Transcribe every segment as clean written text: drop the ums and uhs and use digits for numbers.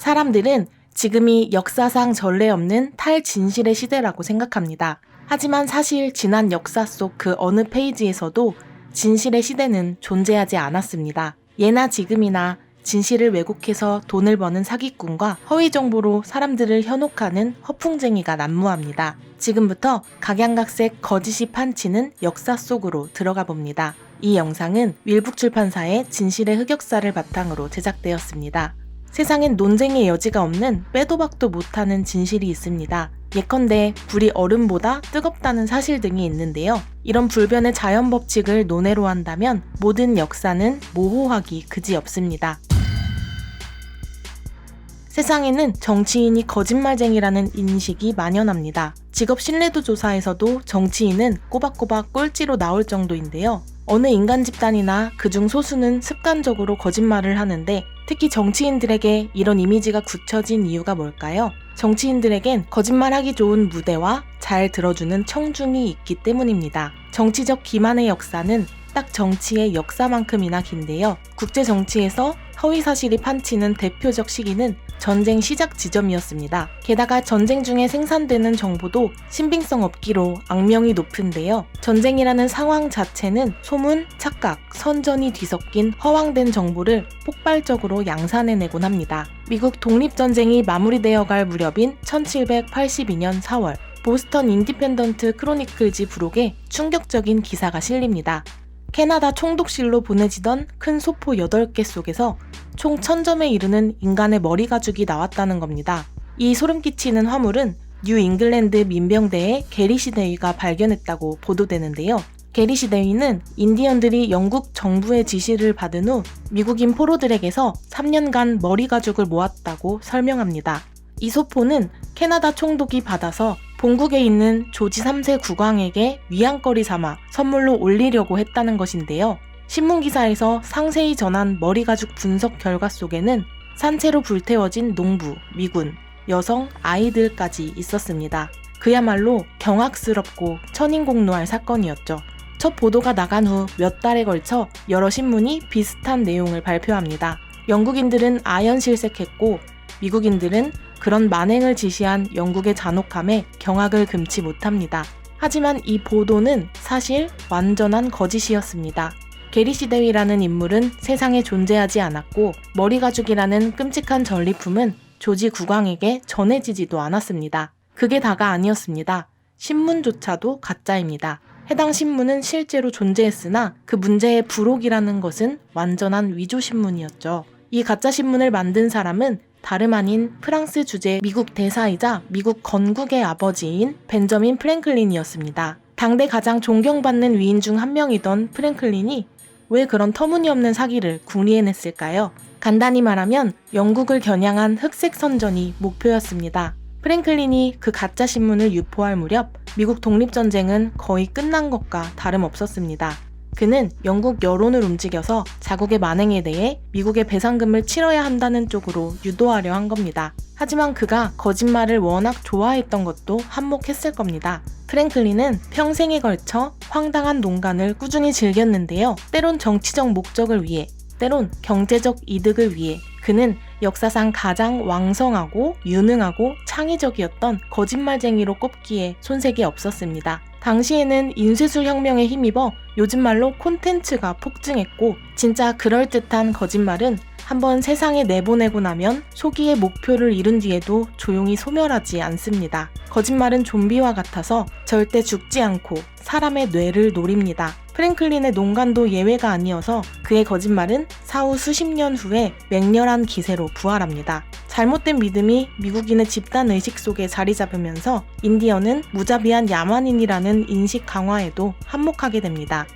사람들은 지금이 역사상 전례 없는 탈진실의 시대라고 생각합니다. 하지만 사실 지난 역사 속 그 어느 페이지에서도 진실의 시대는 존재하지 않았습니다. 예나 지금이나 진실을 왜곡해서 돈을 버는 사기꾼과 허위 정보로 사람들을 현혹하는 허풍쟁이가 난무합니다. 지금부터 각양각색 거짓이 판치는 역사 속으로 들어가 봅니다. 이 영상은 윌북출판사의 진실의 흑역사를 바탕으로 제작되었습니다. 세상엔 논쟁의 여지가 없는 빼도 박도 못하는 진실이 있습니다. 예컨대 불이 얼음보다 뜨겁다는 사실 등이 있는데요. 이런 불변의 자연 법칙을 논외로 한다면 모든 역사는 모호하기 그지없습니다. 세상에는 정치인이 거짓말쟁이라는 인식이 만연합니다. 직업 신뢰도 조사에서도 정치인은 꼬박꼬박 꼴찌로 나올 정도인데요. 어느 인간 집단이나 그중 소수는 습관적으로 거짓말을 하는데 특히 정치인들에게 이런 이미지가 굳혀진 이유가 뭘까요? 정치인들에겐 거짓말하기 좋은 무대와 잘 들어주는 청중이 있기 때문입니다. 정치적 기만의 역사는 딱 정치의 역사만큼이나 긴데요. 국제 정치에서 허위 사실이 판치는 대표적 시기는 전쟁 시작 지점이었습니다. 게다가 전쟁 중에 생산되는 정보도 신빙성 없기로 악명이 높은데요. 전쟁이라는 상황 자체는 소문, 착각, 선전이 뒤섞인 허황된 정보를 폭발적으로 양산해내곤 합니다. 미국 독립전쟁이 마무리되어 갈 무렵인 1782년 4월 보스턴 인디펜던트 크로니클지 부록에 충격적인 기사가 실립니다. 캐나다 총독실로 보내지던 큰 소포 8개 속에서 총 1000점에 이르는 인간의 머리 가죽이 나왔다는 겁니다. 이 소름 끼치는 화물은 뉴 잉글랜드 민병대의 게리시 대위가 발견했다고 보도되는데요. 게리시 대위는 인디언들이 영국 정부의 지시를 받은 후 미국인 포로들에게서 3년간 머리 가죽을 모았다고 설명합니다. 이 소포는 캐나다 총독이 받아서 본국에 있는 조지 3세 국왕에게 위안거리 삼아 선물로 올리려고 했다는 것인데요. 신문기사에서 상세히 전한 머리가죽 분석 결과 속에는 산채로 불태워진 농부, 미군, 여성, 아이들까지 있었습니다. 그야말로 경악스럽고 천인공노할 사건이었죠. 첫 보도가 나간 후 몇 달에 걸쳐 여러 신문이 비슷한 내용을 발표합니다. 영국인들은 아연실색했고 미국인들은 그런 만행을 지시한 영국의 잔혹함에 경악을 금치 못합니다. 하지만 이 보도는 사실 완전한 거짓이었습니다. 게리시 대위라는 인물은 세상에 존재하지 않았고 머리가죽이라는 끔찍한 전리품은 조지 국왕에게 전해지지도 않았습니다. 그게 다가 아니었습니다. 신문조차도 가짜입니다. 해당 신문은 실제로 존재했으나 그 문제의 부록이라는 것은 완전한 위조신문이었죠. 이 가짜신문을 만든 사람은 다름 아닌 프랑스 주재 미국 대사이자 미국 건국의 아버지인 벤저민 프랭클린이었습니다. 당대 가장 존경받는 위인 중 한 명이던 프랭클린이 왜 그런 터무니없는 사기를 궁리해냈을까요? 간단히 말하면 영국을 겨냥한 흑색 선전이 목표였습니다. 프랭클린이 그 가짜 신문을 유포할 무렵 미국 독립전쟁은 거의 끝난 것과 다름없었습니다. 그는 영국 여론을 움직여서 자국의 만행에 대해 미국의 배상금을 치러야 한다는 쪽으로 유도하려 한 겁니다. 하지만 그가 거짓말을 워낙 좋아했던 것도 한몫했을 겁니다. 프랭클린은 평생에 걸쳐 황당한 농간을 꾸준히 즐겼는데요. 때론 정치적 목적을 위해, 때론 경제적 이득을 위해 그는 역사상 가장 왕성하고 유능하고 창의적이었던 거짓말쟁이로 꼽기에 손색이 없었습니다. 당시에는 인쇄술 혁명에 힘입어 요즘 말로 콘텐츠가 폭증했고 진짜 그럴듯한 거짓말은 한번 세상에 내보내고 나면 소기의 목표를 이룬 뒤에도 조용히 소멸하지 않습니다. 거짓말은 좀비와 같아서 절대 죽지 않고 사람의 뇌를 노립니다. 프랭클린의 농간도 예외가 아니어서 그의 거짓말은 사후 수십 년 후에 맹렬한 기세로 부활합니다. 잘못된 믿음이 미국인의 집단 의식 속에 자리 잡으면서 인디언은 무자비한 야만인이라는 인식 강화에도 한몫하게 됩니다.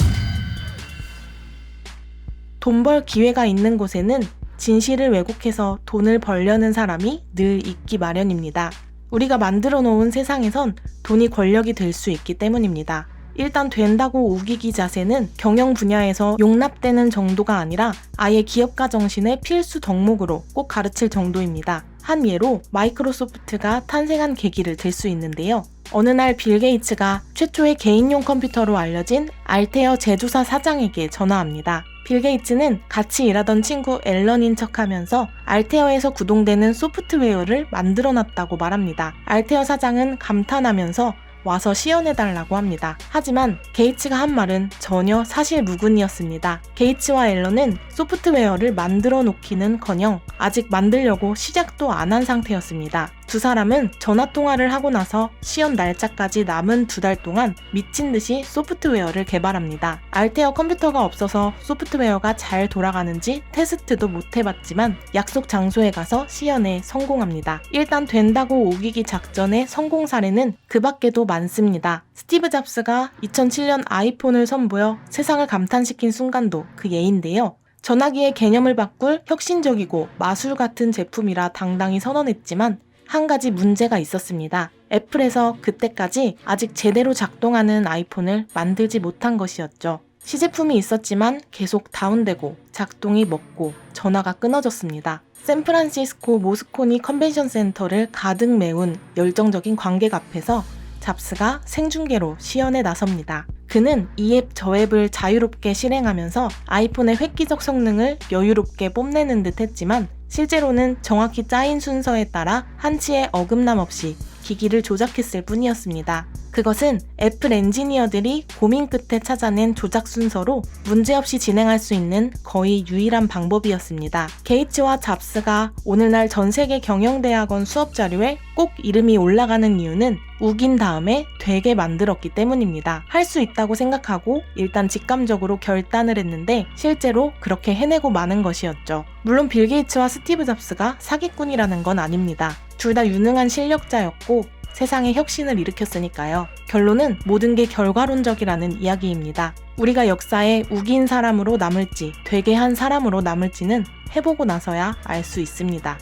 돈 벌 기회가 있는 곳에는 진실을 왜곡해서 돈을 벌려는 사람이 늘 있기 마련입니다. 우리가 만들어 놓은 세상에선 돈이 권력이 될 수 있기 때문입니다. 일단 된다고 우기기 자세는 경영 분야에서 용납되는 정도가 아니라 아예 기업가 정신의 필수 덕목으로 꼭 가르칠 정도입니다. 한 예로 마이크로소프트가 탄생한 계기를 들 수 있는데요. 어느 날 빌 게이츠가 최초의 개인용 컴퓨터로 알려진 알테어 제조사 사장에게 전화합니다. 빌 게이츠는 같이 일하던 친구 앨런인 척하면서 알테어에서 구동되는 소프트웨어를 만들어놨다고 말합니다. 알테어 사장은 감탄하면서 와서 시연해달라고 합니다. 하지만 게이츠가 한 말은 전혀 사실 무근이었습니다. 게이츠와 앨런은 소프트웨어를 만들어 놓기는커녕 아직 만들려고 시작도 안 한 상태였습니다. 두 사람은 전화통화를 하고 나서 시연 날짜까지 남은 2달 동안 미친 듯이 소프트웨어를 개발합니다. 알테어 컴퓨터가 없어서 소프트웨어가 잘 돌아가는지 테스트도 못 해봤지만 약속 장소에 가서 시연에 성공합니다. 일단 된다고 우기기 작전의 성공 사례는 그 밖에도 많습니다. 스티브 잡스가 2007년 아이폰을 선보여 세상을 감탄시킨 순간도 그 예인데요. 전화기의 개념을 바꿀 혁신적이고 마술 같은 제품이라 당당히 선언했지만 한 가지 문제가 있었습니다. 애플에서 그때까지 아직 제대로 작동하는 아이폰을 만들지 못한 것이었죠. 시제품이 있었지만 계속 다운되고 작동이 멎고 전화가 끊어졌습니다. 샌프란시스코 모스코니 컨벤션 센터를 가득 메운 열정적인 관객 앞에서 잡스가 생중계로 시연에 나섭니다. 그는 이 앱 저 앱을 자유롭게 실행하면서 아이폰의 획기적 성능을 여유롭게 뽐내는 듯 했지만 실제로는 정확히 짜인 순서에 따라 한치의 어긋남 없이 기기를 조작했을 뿐이었습니다. 그것은 애플 엔지니어들이 고민 끝에 찾아낸 조작 순서로 문제없이 진행할 수 있는 거의 유일한 방법이었습니다. 게이츠와 잡스가 오늘날 전 세계 경영대학원 수업 자료에 꼭 이름이 올라가는 이유는 우긴 다음에 되게 만들었기 때문입니다. 할 수 있다고 생각하고 일단 직감적으로 결단을 했는데 실제로 그렇게 해내고 마는 것이었죠. 물론 빌 게이츠와 스티브 잡스가 사기꾼이라는 건 아닙니다. 둘 다 유능한 실력자였고 세상에 혁신을 일으켰으니까요. 결론은 모든 게 결과론적이라는 이야기입니다. 우리가 역사에 우긴 사람으로 남을지 되게 한 사람으로 남을지는 해보고 나서야 알 수 있습니다.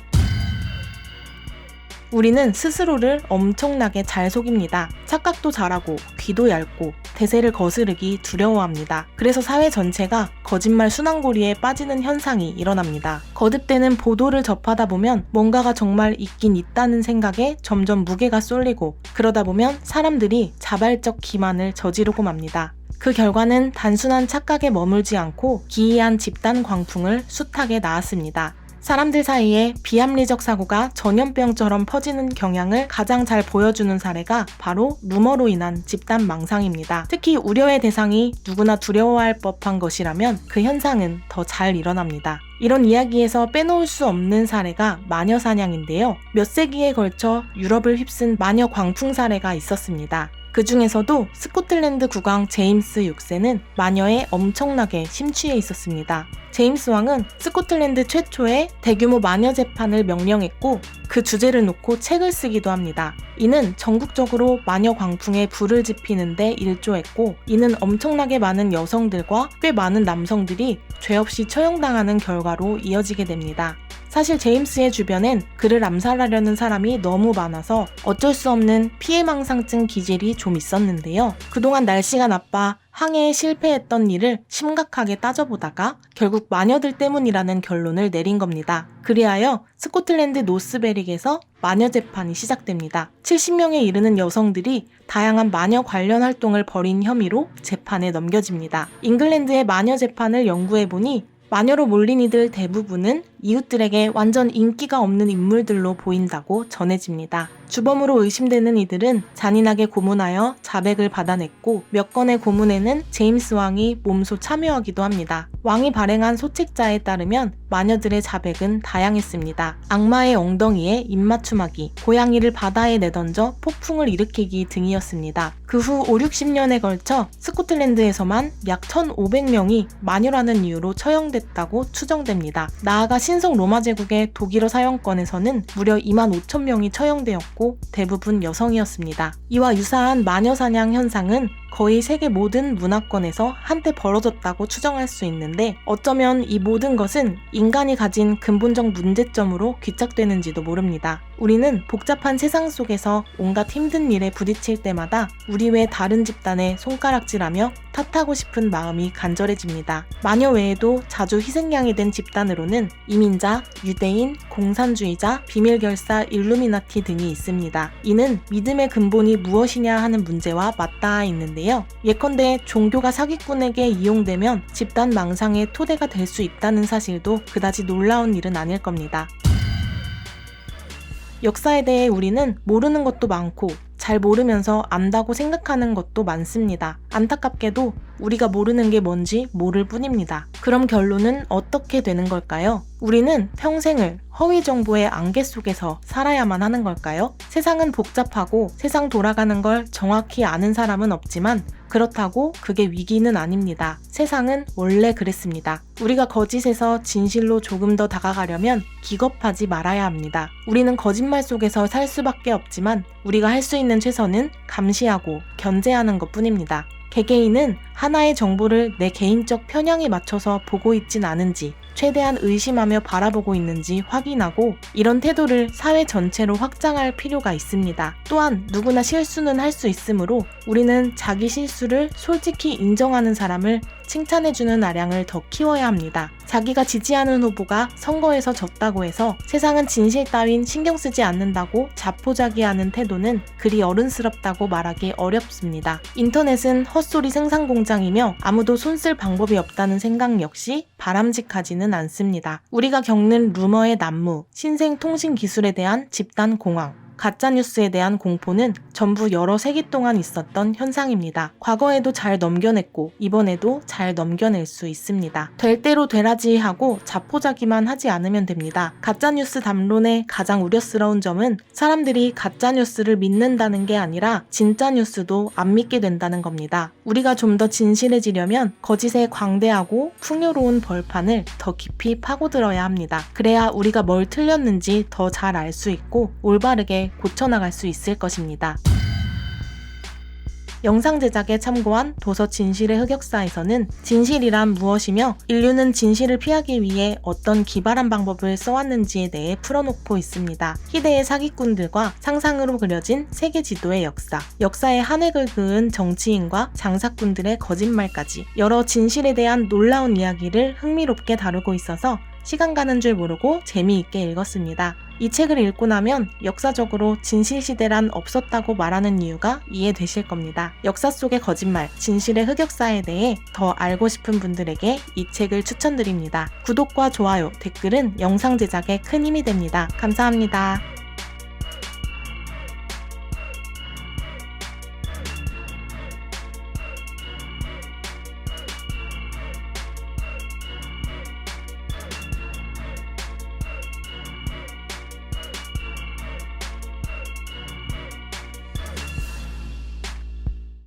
우리는 스스로를 엄청나게 잘 속입니다. 착각도 잘하고 귀도 얇고 대세를 거스르기 두려워합니다. 그래서 사회 전체가 거짓말 순환고리에 빠지는 현상이 일어납니다. 거듭되는 보도를 접하다 보면 뭔가가 정말 있긴 있다는 생각에 점점 무게가 쏠리고 그러다 보면 사람들이 자발적 기만을 저지르고 맙니다. 그 결과는 단순한 착각에 머물지 않고 기이한 집단 광풍을 숱하게 낳았습니다. 사람들 사이에 비합리적 사고가 전염병처럼 퍼지는 경향을 가장 잘 보여주는 사례가 바로 루머로 인한 집단 망상입니다. 특히 우려의 대상이 누구나 두려워할 법한 것이라면 그 현상은 더 잘 일어납니다. 이런 이야기에서 빼놓을 수 없는 사례가 마녀 사냥인데요. 몇 세기에 걸쳐 유럽을 휩쓴 마녀 광풍 사례가 있었습니다. 그 중에서도 스코틀랜드 국왕 제임스 6세는 마녀에 엄청나게 심취해 있었습니다. 제임스 왕은 스코틀랜드 최초의 대규모 마녀 재판을 명령했고 그 주제를 놓고 책을 쓰기도 합니다. 이는 전국적으로 마녀 광풍에 불을 지피는 데 일조했고 이는 엄청나게 많은 여성들과 꽤 많은 남성들이 죄 없이 처형당하는 결과로 이어지게 됩니다. 사실 제임스의 주변엔 그를 암살하려는 사람이 너무 많아서 어쩔 수 없는 피해망상증 기질이 좀 있었는데요. 그동안 날씨가 나빠 항해에 실패했던 일을 심각하게 따져보다가 결국 마녀들 때문이라는 결론을 내린 겁니다. 그리하여 스코틀랜드 노스베릭에서 마녀 재판이 시작됩니다. 70명에 이르는 여성들이 다양한 마녀 관련 활동을 벌인 혐의로 재판에 넘겨집니다. 잉글랜드의 마녀 재판을 연구해보니 마녀로 몰린 이들 대부분은 이웃들에게 완전 인기가 없는 인물들로 보인다고 전해집니다. 주범으로 의심되는 이들은 잔인하게 고문하여 자백을 받아냈고 몇 건의 고문에는 제임스 왕이 몸소 참여하기도 합니다. 왕이 발행한 소책자에 따르면 마녀들의 자백은 다양했습니다. 악마의 엉덩이에 입맞춤하기, 고양이를 바다에 내던져 폭풍을 일으키기 등이었습니다. 그 후 5, 60년에 걸쳐 스코틀랜드에서만 약 1,500명이 마녀라는 이유로 처형됐다고 추정됩니다. 나아가 신성 로마 제국의 독일어 사형권에서는 무려 25,000명이 처형되었고 대부분 여성이었습니다. 이와 유사한 마녀 사냥 현상은 거의 세계 모든 문화권에서 한때 벌어졌다고 추정할 수 있는데 어쩌면 이 모든 것은 인간이 가진 근본적 문제점으로 귀착되는지도 모릅니다. 우리는 복잡한 세상 속에서 온갖 힘든 일에 부딪힐 때마다 우리 외 다른 집단에 손가락질하며 탓하고 싶은 마음이 간절해집니다. 마녀 외에도 자주 희생양이 된 집단으로는 이민자, 유대인, 공산주의자, 비밀결사, 일루미나티 등이 있습니다. 이는 믿음의 근본이 무엇이냐 하는 문제와 맞닿아 있는데 있는데요. 예컨대 종교가 사기꾼에게 이용되면 집단 망상의 토대가 될 수 있다는 사실도 그다지 놀라운 일은 아닐 겁니다. 역사에 대해 우리는 모르는 것도 많고 잘 모르면서 안다고 생각하는 것도 많습니다. 안타깝게도 우리가 모르는 게 뭔지 모를 뿐입니다. 그럼 결론은 어떻게 되는 걸까요? 우리는 평생을 허위 정보의 안개 속에서 살아야만 하는 걸까요? 세상은 복잡하고 세상 돌아가는 걸 정확히 아는 사람은 없지만 그렇다고 그게 위기는 아닙니다. 세상은 원래 그랬습니다. 우리가 거짓에서 진실로 조금 더 다가가려면 기겁하지 말아야 합니다. 우리는 거짓말 속에서 살 수밖에 없지만 우리가 할 수 있는 최선은 감시하고 견제하는 것뿐입니다. 개개인은 하나의 정보를 내 개인적 편향에 맞춰서 보고 있진 않은지 최대한 의심하며 바라보고 있는지 확인하고 이런 태도를 사회 전체로 확장할 필요가 있습니다. 또한 누구나 실수는 할 수 있으므로 우리는 자기 실수를 솔직히 인정하는 사람을 칭찬해주는 아량을 더 키워야 합니다. 자기가 지지하는 후보가 선거에서 졌다고 해서 세상은 진실 따윈 신경 쓰지 않는다고 자포자기하는 태도는 그리 어른스럽다고 말하기 어렵습니다. 인터넷은 헛소리 생산 공장이며 아무도 손쓸 방법이 없다는 생각 역시 바람직하지는 않습니다. 우리가 겪는 루머의 난무, 신생 통신 기술에 대한 집단 공황, 가짜뉴스에 대한 공포는 전부 여러 세기 동안 있었던 현상입니다. 과거에도 잘 넘겨냈고 이번에도 잘 넘겨낼 수 있습니다. 될 대로 되라지 하고 자포자기만 하지 않으면 됩니다. 가짜뉴스 담론의 가장 우려스러운 점은 사람들이 가짜뉴스를 믿는다는 게 아니라 진짜 뉴스도 안 믿게 된다는 겁니다. 우리가 좀 더 진실해지려면 거짓의 광대하고 풍요로운 벌판을 더 깊이 파고들어야 합니다. 그래야 우리가 뭘 틀렸는지 더 잘 알 수 있고 올바르게 고쳐나갈 수 있을 것입니다. 영상 제작에 참고한 도서 진실의 흑역사에서는 진실이란 무엇이며 인류는 진실을 피하기 위해 어떤 기발한 방법을 써왔는지에 대해 풀어놓고 있습니다. 희대의 사기꾼들과 상상으로 그려진 세계 지도의 역사, 역사의 한 획을 그은 정치인과 장사꾼들의 거짓말까지 여러 진실에 대한 놀라운 이야기를 흥미롭게 다루고 있어서 시간 가는 줄 모르고 재미있게 읽었습니다. 이 책을 읽고 나면 역사적으로 진실시대란 없었다고 말하는 이유가 이해되실 겁니다. 역사 속의 거짓말, 진실의 흑역사에 대해 더 알고 싶은 분들에게 이 책을 추천드립니다. 구독과 좋아요, 댓글은 영상 제작에 큰 힘이 됩니다. 감사합니다.